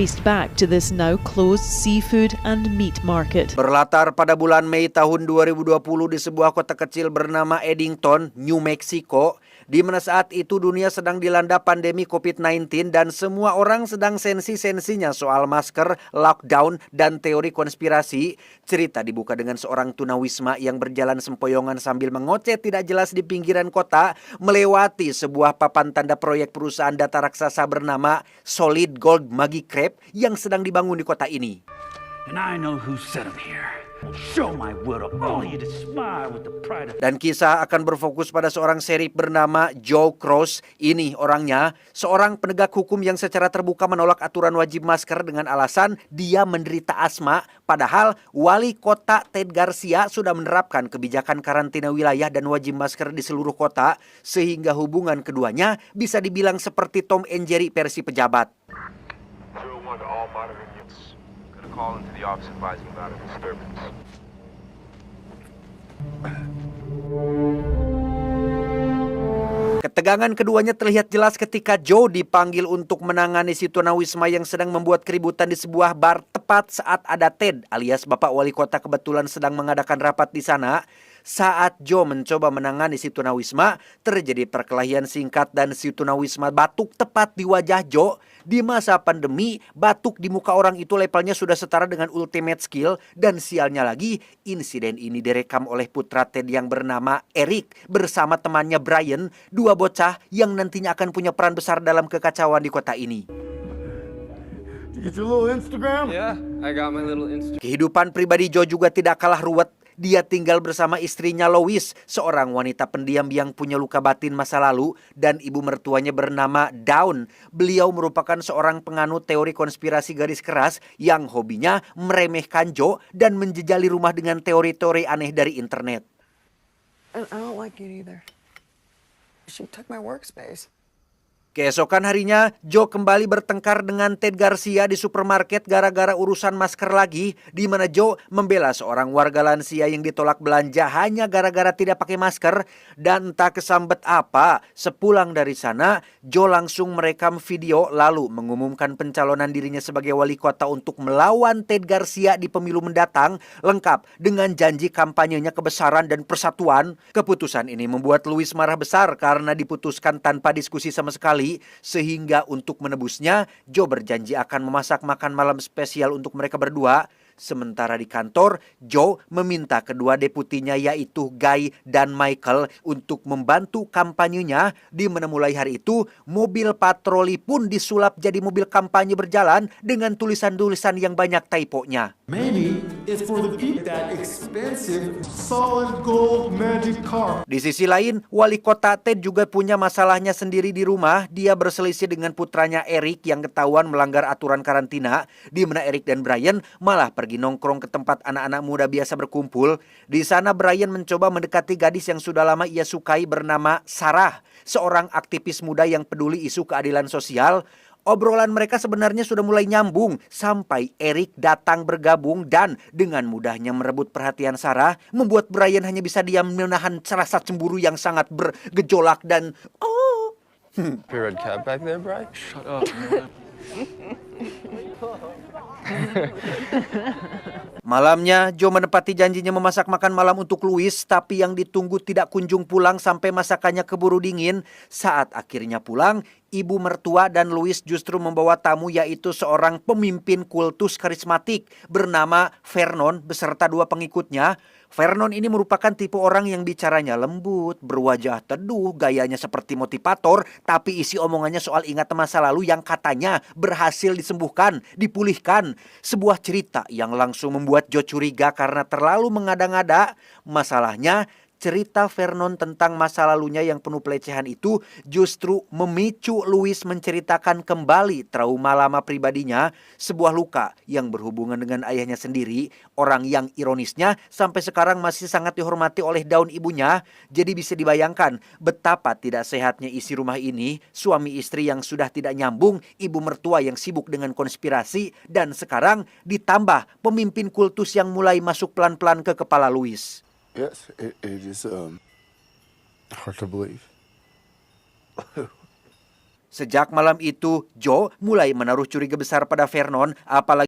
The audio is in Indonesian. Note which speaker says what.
Speaker 1: Back to this now closed seafood and meat market.
Speaker 2: Berlatar pada bulan Mei tahun 2020 di sebuah kota kecil bernama Eddington, New Mexico, di mana saat itu dunia sedang dilanda pandemi COVID-19 dan semua orang sedang sensi-sensinya soal masker, lockdown, dan teori konspirasi. Cerita dibuka dengan seorang tunawisma yang berjalan sempoyongan sambil mengoceh tidak jelas di pinggiran kota, melewati sebuah papan tanda proyek perusahaan data raksasa bernama Solid Gold Magi Crab yang sedang dibangun di kota ini.
Speaker 3: And I know who set him here. Show my will to all you to smile with the pride of...
Speaker 2: Dan kisah akan berfokus pada seorang sheriff bernama Joe Cross. Ini orangnya, seorang penegak hukum yang secara terbuka menolak aturan wajib masker dengan alasan dia menderita asma. Padahal wali kota Ted Garcia sudah menerapkan kebijakan karantina wilayah dan wajib masker di seluruh kota, sehingga hubungan keduanya bisa dibilang seperti Tom and Jerry versi pejabat.
Speaker 4: Call into the office advising about a disturbance.
Speaker 2: Ketegangan keduanya terlihat jelas ketika Joe dipanggil untuk menangani si tunawisma yang sedang membuat keributan di sebuah bar tepat saat ada Ted alias Bapak Wali Kota kebetulan sedang mengadakan rapat di sana. Saat Joe mencoba menangani si tunawisma, terjadi perkelahian singkat dan si tunawisma batuk tepat di wajah Joe. Di masa pandemi, batuk di muka orang itu levelnya sudah setara dengan ultimate skill. Dan sialnya lagi, insiden ini direkam oleh putra Ted yang bernama Eric bersama temannya Brian, dua bocah yang nantinya akan punya peran besar dalam kekacauan di kota ini.
Speaker 5: Get your little Instagram?
Speaker 6: Yeah, I got my little Instagram.
Speaker 2: Kehidupan pribadi Joe juga tidak kalah ruwet. Dia tinggal bersama istrinya Lois, seorang wanita pendiam yang punya luka batin masa lalu, dan ibu mertuanya bernama Dawn. Beliau merupakan seorang penganut teori konspirasi garis keras yang hobinya meremehkan Joe dan menjejali rumah dengan teori-teori aneh dari internet.
Speaker 7: I don't like it either. She took my workspace.
Speaker 2: Keesokan harinya, Joe kembali bertengkar dengan Ted Garcia di supermarket gara-gara urusan masker lagi, di mana Joe membela seorang warga lansia yang ditolak belanja hanya gara-gara tidak pakai masker. Dan entah kesambet apa, sepulang dari sana, Joe langsung merekam video lalu mengumumkan pencalonan dirinya sebagai wali kota untuk melawan Ted Garcia di pemilu mendatang, lengkap dengan janji kampanyenya kebesaran dan persatuan. Keputusan ini membuat Louis marah besar karena diputuskan tanpa diskusi sama sekali. Sehingga untuk menebusnya, Joe berjanji akan memasak makan malam spesial untuk mereka berdua. Sementara di kantor, Joe meminta kedua deputinya yaitu Guy dan Michael untuk membantu kampanyenya. Di mana mulai hari itu, mobil patroli pun disulap jadi mobil kampanye berjalan dengan tulisan-tulisan yang banyak typonya.
Speaker 5: Maybe it's for the people that expensive solid gold magic car.
Speaker 2: Di sisi lain, wali kota Ted juga punya masalahnya sendiri di rumah. Dia berselisih dengan putranya Eric yang ketahuan melanggar aturan karantina, di mana Eric dan Brian malah pergi nongkrong ke tempat anak-anak muda biasa berkumpul. Di sana Brian mencoba mendekati gadis yang sudah lama ia sukai bernama Sarah, seorang aktivis muda yang peduli isu keadilan sosial. Obrolan mereka sebenarnya sudah mulai nyambung sampai Eric datang bergabung dan dengan mudahnya merebut perhatian Sarah, membuat Brian hanya bisa diam menahan rasa cemburu yang sangat bergejolak dan
Speaker 6: Your red cap back there, Bri?
Speaker 4: Shut up, man.
Speaker 2: Malamnya, Joe menepati janjinya memasak makan malam untuk Louis, tapi yang ditunggu tidak kunjung pulang sampai masakannya keburu dingin. Saat akhirnya pulang, ibu mertua dan Louis justru membawa tamu yaitu seorang pemimpin kultus karismatik bernama Vernon beserta dua pengikutnya. Vernon ini merupakan tipe orang yang bicaranya lembut, berwajah teduh, gayanya seperti motivator, tapi isi omongannya soal ingat masa lalu yang katanya berhasil disembuhkan, dipulihkan. Sebuah cerita yang langsung membuat Joe curiga karena terlalu mengada-ngada. Masalahnya, cerita Vernon tentang masa lalunya yang penuh pelecehan itu justru memicu Louis menceritakan kembali trauma lama pribadinya, sebuah luka yang berhubungan dengan ayahnya sendiri, orang yang ironisnya sampai sekarang masih sangat dihormati oleh Dawn ibunya. Jadi bisa dibayangkan betapa tidak sehatnya isi rumah ini, suami istri yang sudah tidak nyambung, ibu mertua yang sibuk dengan konspirasi, dan sekarang ditambah pemimpin kultus yang mulai masuk pelan-pelan ke kepala Louis.
Speaker 5: Yes, it is hard to believe.
Speaker 2: Sejak malam itu, Joe mulai menaruh curiga besar pada Vernon, apalagi